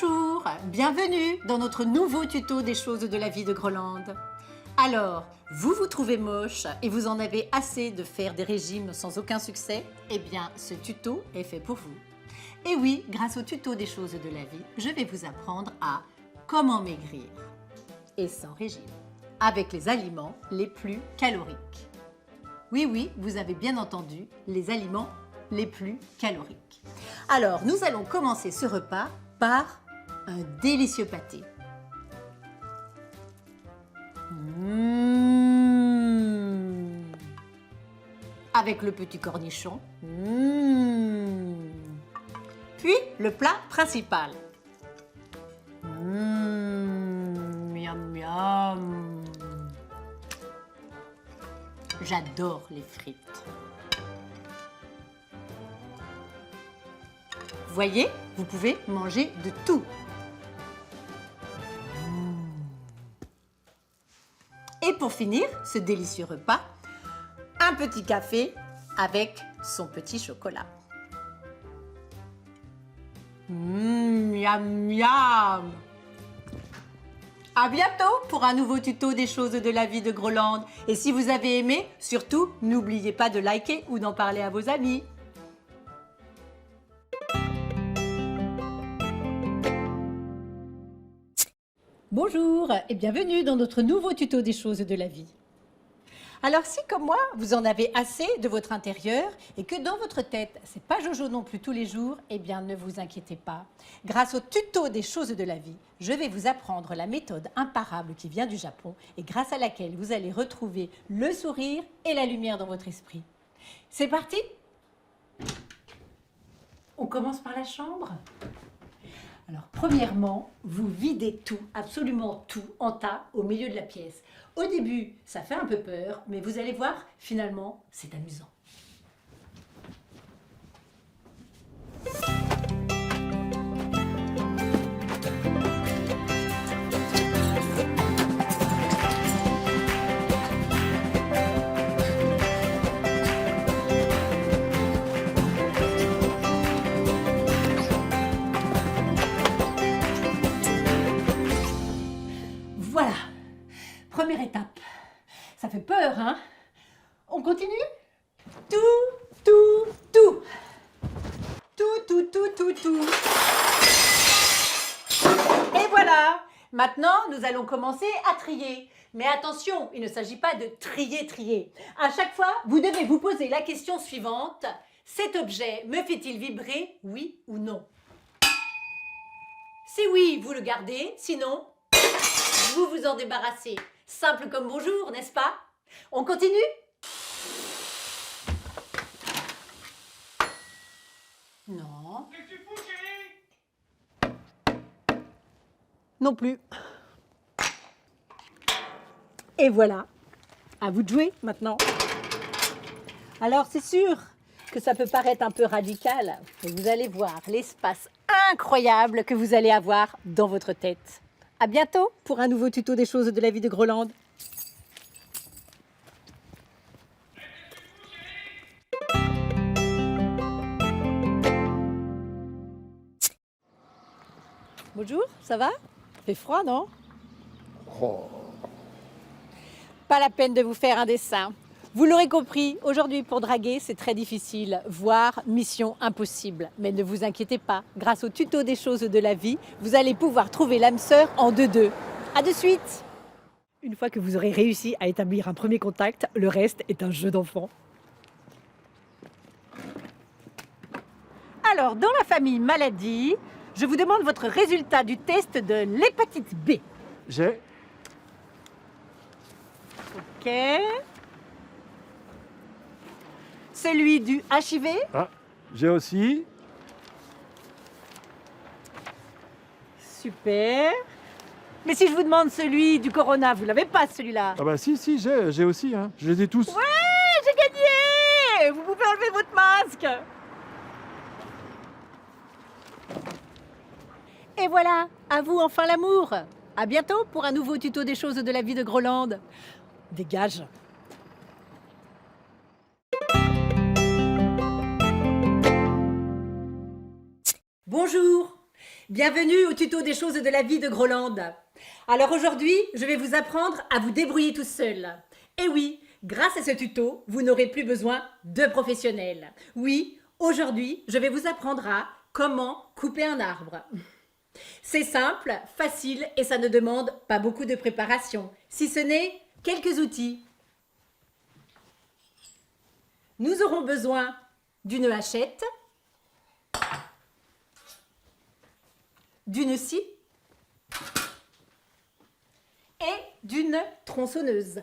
Bonjour, bienvenue dans notre nouveau tuto des choses de la vie de Groland. Alors, vous vous trouvez moche et vous en avez assez de faire des régimes sans aucun succès? Eh bien, ce tuto est fait pour vous. Et oui, grâce au tuto des choses de la vie, je vais vous apprendre à comment maigrir. Et sans régime, avec les aliments les plus caloriques. Oui, vous avez bien entendu, les aliments les plus caloriques. Alors, nous allons commencer ce repas par un délicieux pâté. Avec le petit cornichon. Puis, le plat principal. Miam, miam. J'adore les frites. Voyez, vous pouvez manger de tout. Et pour finir ce délicieux repas, un petit café avec son petit chocolat. Miam miam. À bientôt pour un nouveau tuto des choses de la vie de Groland. Et si vous avez aimé, surtout, n'oubliez pas de liker ou d'en parler à vos amis. Bonjour et bienvenue dans notre nouveau tuto des choses de la vie. Alors si comme moi, vous en avez assez de votre intérieur et que dans votre tête, c'est pas Jojo non plus tous les jours, eh bien ne vous inquiétez pas. Grâce au tuto des choses de la vie, je vais vous apprendre la méthode imparable qui vient du Japon et grâce à laquelle vous allez retrouver le sourire et la lumière dans votre esprit. C'est parti? On commence par la chambre. Alors, premièrement, vous videz tout, absolument tout, en tas au milieu de la pièce. Au début, ça fait un peu peur, mais vous allez voir, finalement, c'est amusant. Voilà, première étape. Ça fait peur, hein? On continue? Tout. Et voilà! Maintenant, nous allons commencer à trier. Mais attention, il ne s'agit pas de trier. À chaque fois, vous devez vous poser la question suivante. Cet objet me fait-il vibrer, oui ou non? Si oui, vous le gardez, sinon, vous vous en débarrassez. Simple comme bonjour, n'est-ce pas? On continue? Non. Non plus. Et voilà. À vous de jouer maintenant. Alors c'est sûr que ça peut paraître un peu radical, mais vous allez voir l'espace incroyable que vous allez avoir dans votre tête. À bientôt pour un nouveau tuto des choses de la vie de Groland. Bonjour, ça va? Fait froid, non? Pas la peine de vous faire un dessin. Vous l'aurez compris, aujourd'hui pour draguer, c'est très difficile, voire mission impossible. Mais ne vous inquiétez pas, grâce au tuto des choses de la vie, vous allez pouvoir trouver l'âme sœur en 2-2. À de suite! Une fois que vous aurez réussi à établir un premier contact, le reste est un jeu d'enfant. Alors, dans la famille maladie, je vous demande votre résultat du test de l'hépatite B. J'ai. Ok. Celui du HIV. Ah, j'ai aussi. Super. Mais si je vous demande celui du corona, vous l'avez pas celui-là. Ah bah si, j'ai aussi. Hein. Je les ai tous. Ouais, j'ai gagné! Vous pouvez enlever votre masque. Et voilà, à vous enfin l'amour. À bientôt pour un nouveau tuto des choses de la vie de Groland. Dégage. Bonjour. Bienvenue au tuto des choses de la vie de Groland. Alors aujourd'hui, je vais vous apprendre à vous débrouiller tout seul. Et oui, grâce à ce tuto, vous n'aurez plus besoin de professionnels. Oui, aujourd'hui, je vais vous apprendre à comment couper un arbre. C'est simple, facile et ça ne demande pas beaucoup de préparation, si ce n'est quelques outils. Nous aurons besoin d'une hachette, d'une scie et d'une tronçonneuse.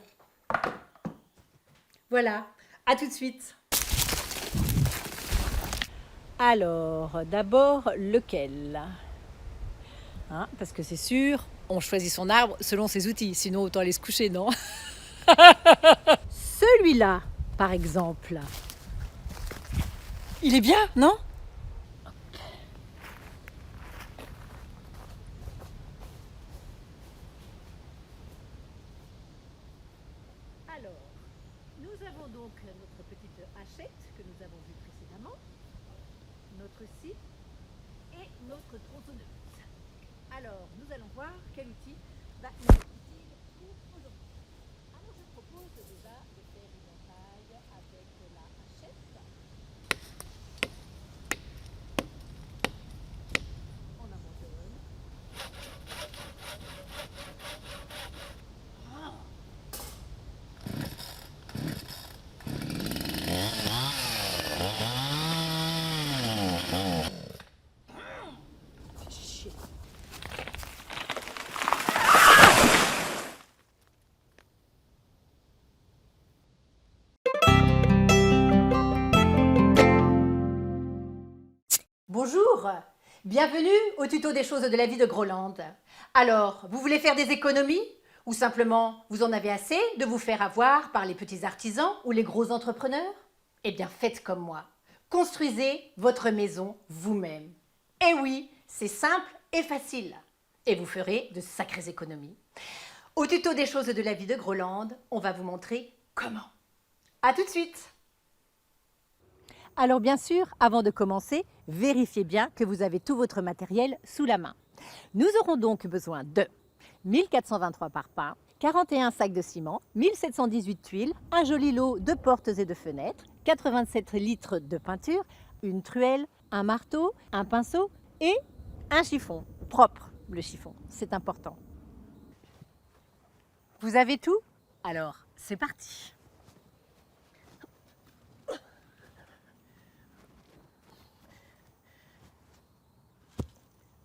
Voilà, à tout de suite. Alors, d'abord, lequel ? Parce que c'est sûr, on choisit son arbre selon ses outils, sinon autant aller se coucher, non ? Celui-là, par exemple. Il est bien, non ? Alors, nous avons donc notre petite hachette que nous avons vue précédemment, notre scie et notre tronçonneuse. Alors, nous allons voir quel outil va nous être utile pour aujourd'hui. Alors, je propose déjà de faire une entaille avec la hachette. On abandonne. Bonjour, bienvenue au tuto des choses de la vie de Groland. Alors, vous voulez faire des économies ou simplement vous en avez assez de vous faire avoir par les petits artisans ou les gros entrepreneurs? Eh bien, faites comme moi. Construisez votre maison vous-même. Et oui, c'est simple et facile. Et vous ferez de sacrées économies. Au tuto des choses de la vie de Groland, on va vous montrer comment. À tout de suite! Alors bien sûr, avant de commencer, vérifiez bien que vous avez tout votre matériel sous la main. Nous aurons donc besoin de 1423 parpaings, 41 sacs de ciment, 1718 tuiles, un joli lot de portes et de fenêtres, 87 litres de peinture, une truelle, un marteau, un pinceau et un chiffon. Propre, le chiffon, c'est important. Vous avez tout? Alors, c'est parti!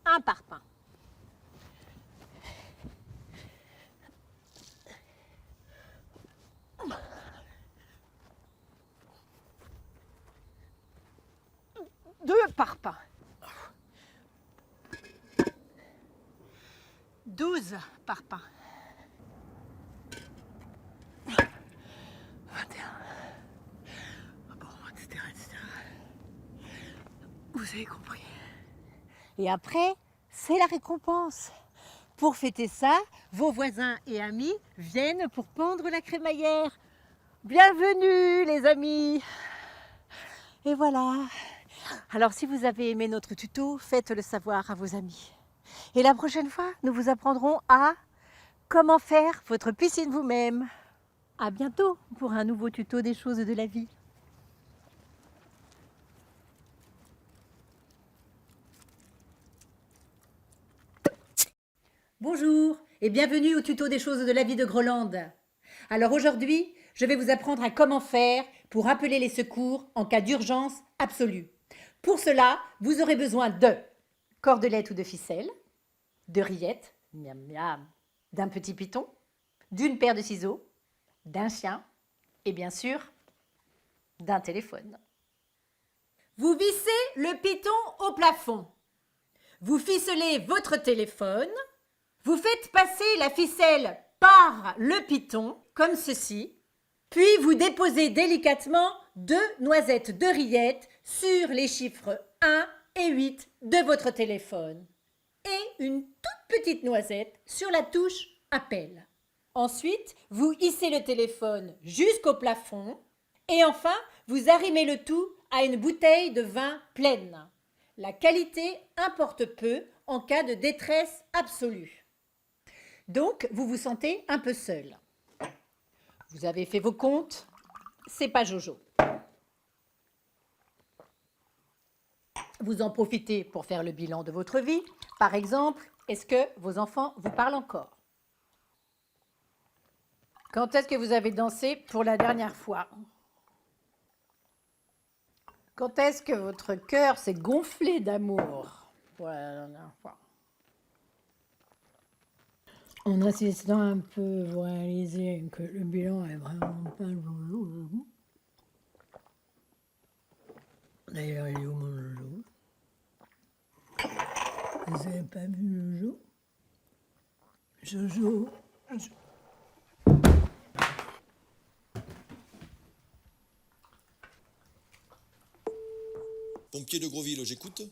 Un parpaing. Deux parpaings. 12 parpaings. 21. Bon, etc. Vous avez compris. Et après, c'est la récompense. Pour fêter ça, vos voisins et amis viennent pour pendre la crémaillère. Bienvenue les amis! Et voilà. Alors si vous avez aimé notre tuto, faites-le savoir à vos amis. Et la prochaine fois, nous vous apprendrons à comment faire votre piscine vous-même. À bientôt pour un nouveau tuto des choses de la vie. Bonjour et bienvenue au tuto des choses de la vie de Groland. Alors aujourd'hui, je vais vous apprendre à comment faire pour appeler les secours en cas d'urgence absolue. Pour cela, vous aurez besoin de cordelettes ou de ficelles, de rillettes, miam miam, d'un petit python, d'une paire de ciseaux, d'un chien et bien sûr, d'un téléphone. Vous vissez le python au plafond. Vous ficelez votre téléphone. Vous faites passer la ficelle par le python, comme ceci, puis vous déposez délicatement 2 noisettes de rillettes sur les chiffres 1 et 8 de votre téléphone et une toute petite noisette sur la touche Appel. Ensuite, vous hissez le téléphone jusqu'au plafond et enfin, vous arrimez le tout à une bouteille de vin pleine. la qualité importe peu en cas de détresse absolue. Donc, vous vous sentez un peu seul. Vous avez fait vos comptes, c'est pas Jojo. Vous en profitez pour faire le bilan de votre vie. Par exemple, est-ce que vos enfants vous parlent encore? Quand est-ce que vous avez dansé pour la dernière fois? Quand est-ce que votre cœur s'est gonflé d'amour pour la dernière fois? En insistant un peu, vous réalisez que le bilan est vraiment pas Jojo. D'ailleurs, il est où mon Jojo? Vous n'avez pas vu Jojo? Jojo. Pompier de Grosville, j'écoute.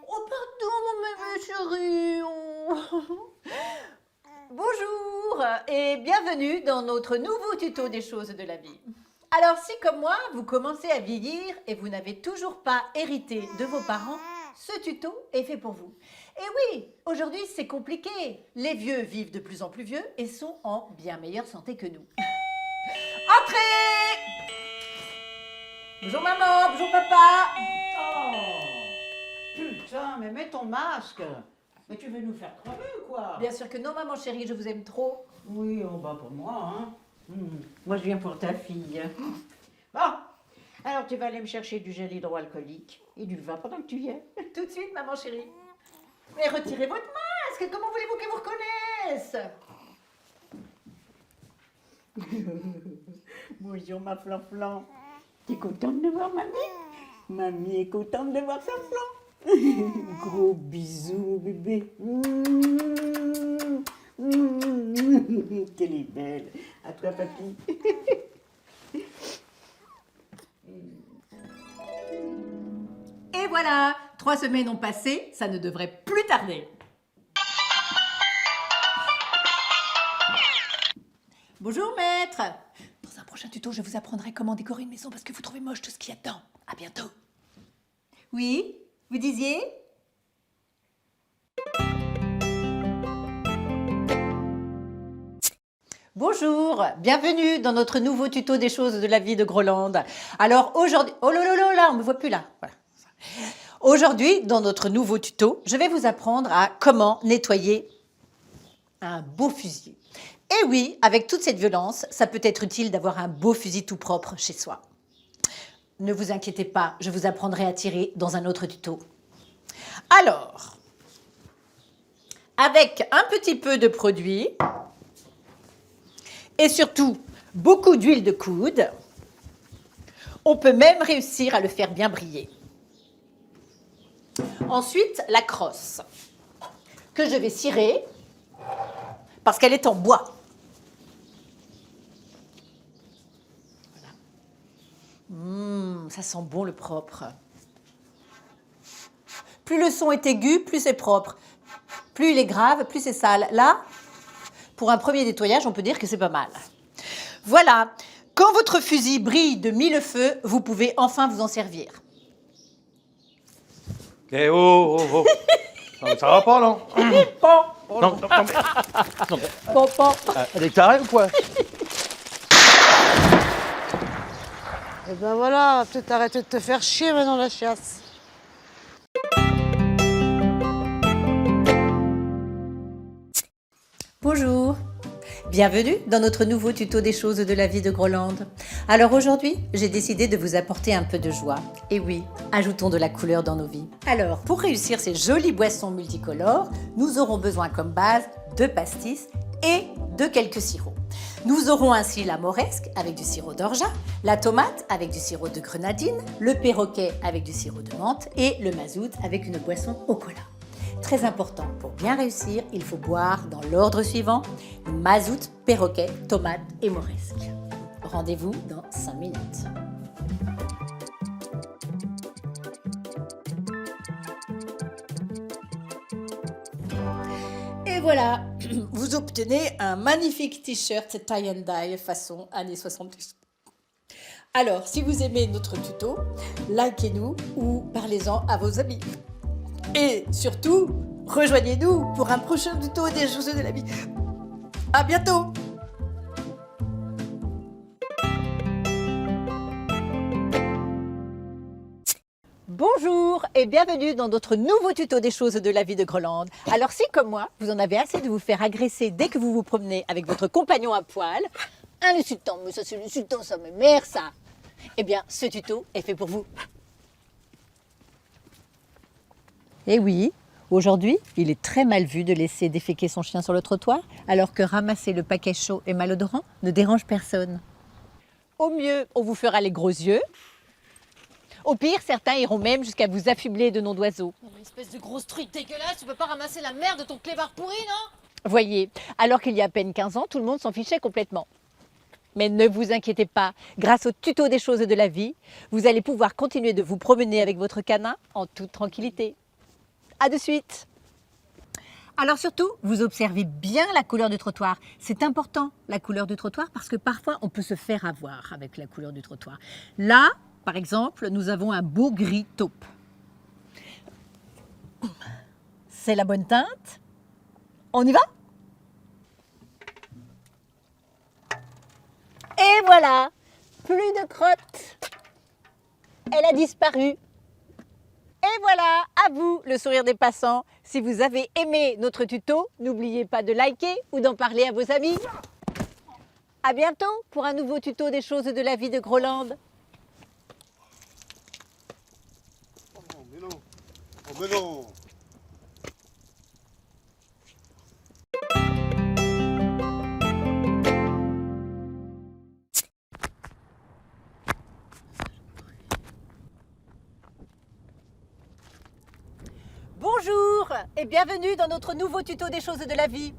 Oh pardon mon bébé chéri. Oh. Bonjour et bienvenue dans notre nouveau tuto des choses de la vie. Alors si comme moi, vous commencez à vieillir et vous n'avez toujours pas hérité de vos parents, ce tuto est fait pour vous. Et oui, aujourd'hui c'est compliqué. Les vieux vivent de plus en plus vieux et sont en bien meilleure santé que nous. Entrez! Bonjour maman, bonjour papa. Oh putain, mais mets ton masque. Mais tu veux nous faire crever ou quoi? Bien sûr que non maman chérie, je vous aime trop. Oui, on bat pour moi, hein. Moi, je viens pour ta fille. Bon, alors tu vas aller me chercher du gel hydroalcoolique et du vin pendant que tu y es. Tout de suite maman chérie. Mais retirez votre masque, comment voulez-vous qu'ils vous reconnaissent? Bonjour ma flan-flan. T'es contente de voir mamie? Mamie est contente de voir sa flan. Gros bisous, bébé. Qu'elle est belle. À toi, papy. Et voilà, 3 semaines ont passé, ça ne devrait plus tarder. Bonjour maître. Dans un prochain tuto, je vous apprendrai comment décorer une maison parce que vous trouvez moche tout ce qu'il y a dedans. À bientôt. Oui, vous disiez? Bonjour, bienvenue dans notre nouveau tuto des choses de la vie de Groland. Alors aujourd'hui, oh là là là là, on me voit plus là. Voilà. Aujourd'hui, dans notre nouveau tuto, je vais vous apprendre à comment nettoyer un beau fusil. Et oui, avec toute cette violence, ça peut être utile d'avoir un beau fusil tout propre chez soi. Ne vous inquiétez pas, je vous apprendrai à tirer dans un autre tuto. Alors, avec un petit peu de produit et surtout beaucoup d'huile de coude, on peut même réussir à le faire bien briller. Ensuite, la crosse que je vais cirer parce qu'elle est en bois. Voilà. Ça sent bon le propre. Plus le son est aigu, plus c'est propre. Plus il est grave, plus c'est sale. Là, pour un premier nettoyage, on peut dire que c'est pas mal. Voilà. Quand votre fusil brille de 1000 feux, vous pouvez enfin vous en servir. Eh oh, oh, oh. Non, mais ça va pas, non? Bon, Non, non, mais bon. elle est carrée ou quoi? Et ben voilà, peut-être arrêter de te faire chier maintenant la chiasse. Bonjour, bienvenue dans notre nouveau tuto des choses de la vie de Groland. Alors aujourd'hui, j'ai décidé de vous apporter un peu de joie. Et oui, ajoutons de la couleur dans nos vies. Alors, pour réussir ces jolies boissons multicolores, nous aurons besoin comme base de pastis et de quelques sirops. Nous aurons ainsi la moresque avec du sirop d'orgeat, la tomate avec du sirop de grenadine, le perroquet avec du sirop de menthe et le mazout avec une boisson au cola. Très important, pour bien réussir, il faut boire dans l'ordre suivant: mazout, perroquet, tomate et moresque. Rendez-vous dans 5 minutes. Et voilà, vous obtenez un magnifique t-shirt tie and dye façon années 70. Alors, si vous aimez notre tuto, likez-nous ou parlez-en à vos amis. Et surtout, rejoignez-nous pour un prochain tuto des choses de la vie. À bientôt! Bonjour et bienvenue dans notre nouveau tuto des choses de la vie de Groland. Alors si comme moi, vous en avez assez de vous faire agresser dès que vous vous promenez avec votre compagnon à poil, un insultant, mais ça c'est l'insultant, ça me mère ça. Eh bien, ce tuto est fait pour vous. Eh oui, aujourd'hui, il est très mal vu de laisser déféquer son chien sur le trottoir, alors que ramasser le paquet chaud et malodorant ne dérange personne. Au mieux, on vous fera les gros yeux. Au pire, certains iront même jusqu'à vous affubler de noms d'oiseaux. Oh, mais espèce de grosse truite dégueulasse, tu peux pas ramasser la merde de ton clébard pourri, non? Voyez, alors qu'il y a à peine 15 ans, tout le monde s'en fichait complètement. Mais ne vous inquiétez pas, grâce au tuto des choses de la vie, vous allez pouvoir continuer de vous promener avec votre canin en toute tranquillité. À de suite. Alors surtout, vous observez bien la couleur du trottoir. C'est important, la couleur du trottoir, parce que parfois on peut se faire avoir avec la couleur du trottoir. Là, par exemple, nous avons un beau gris taupe. C'est la bonne teinte. On y va ? Et voilà, plus de crotte. Elle a disparu. Et voilà, à vous le sourire des passants. Si vous avez aimé notre tuto, n'oubliez pas de liker ou d'en parler à vos amis. À bientôt pour un nouveau tuto des choses de la vie de Groland. Oh, mais non. Oh, mais non. Bonjour et bienvenue dans notre nouveau tuto des choses de la vie.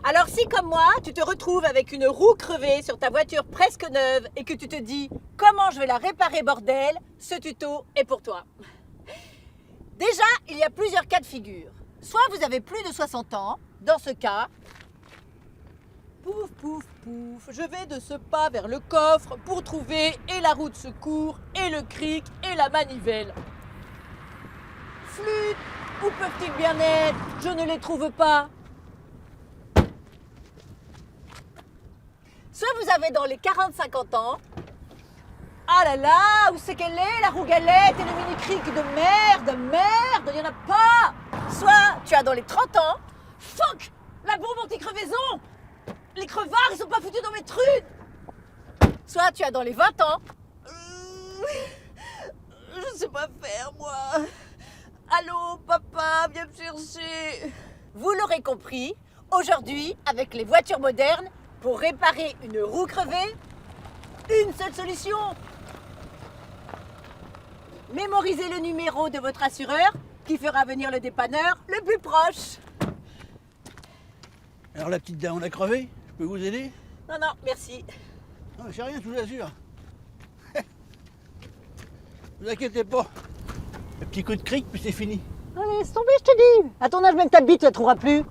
Alors si comme moi, tu te retrouves avec une roue crevée sur ta voiture presque neuve et que tu te dis « Comment je vais la réparer bordel ?», ce tuto est pour toi. Déjà, il y a plusieurs cas de figure. Soit vous avez plus de 60 ans, dans ce cas, pouf, pouf, pouf, je vais de ce pas vers le coffre pour trouver et la roue de secours, et le cric, et la manivelle. Flûte, où peuvent-ils bien être? Je ne les trouve pas. Soit vous avez dans les 40-50 ans, ah là là, où c'est qu'elle est, la roue galette et le mini-cric de merde, il n'y en a pas. Soit tu as dans les 30 ans, fuck, la bombe anti-crevaison, les crevards, ils sont pas foutus dans mes trucs. Soit tu as dans les 20 ans, je sais pas faire moi. Allô, papa, viens me chercher. Vous l'aurez compris, aujourd'hui, avec les voitures modernes, pour réparer une roue crevée, une seule solution. Mémorisez le numéro de votre assureur qui fera venir le dépanneur le plus proche. Alors la petite dame, on a crevé? Je peux vous aider? Non, non, merci. Non, j'ai rien, je vous assure. Vous inquiétez pas. Un petit coup de cric, puis c'est fini. Allez, laisse tomber, je te dis. À ton âge, même ta bite, tu la trouveras plus.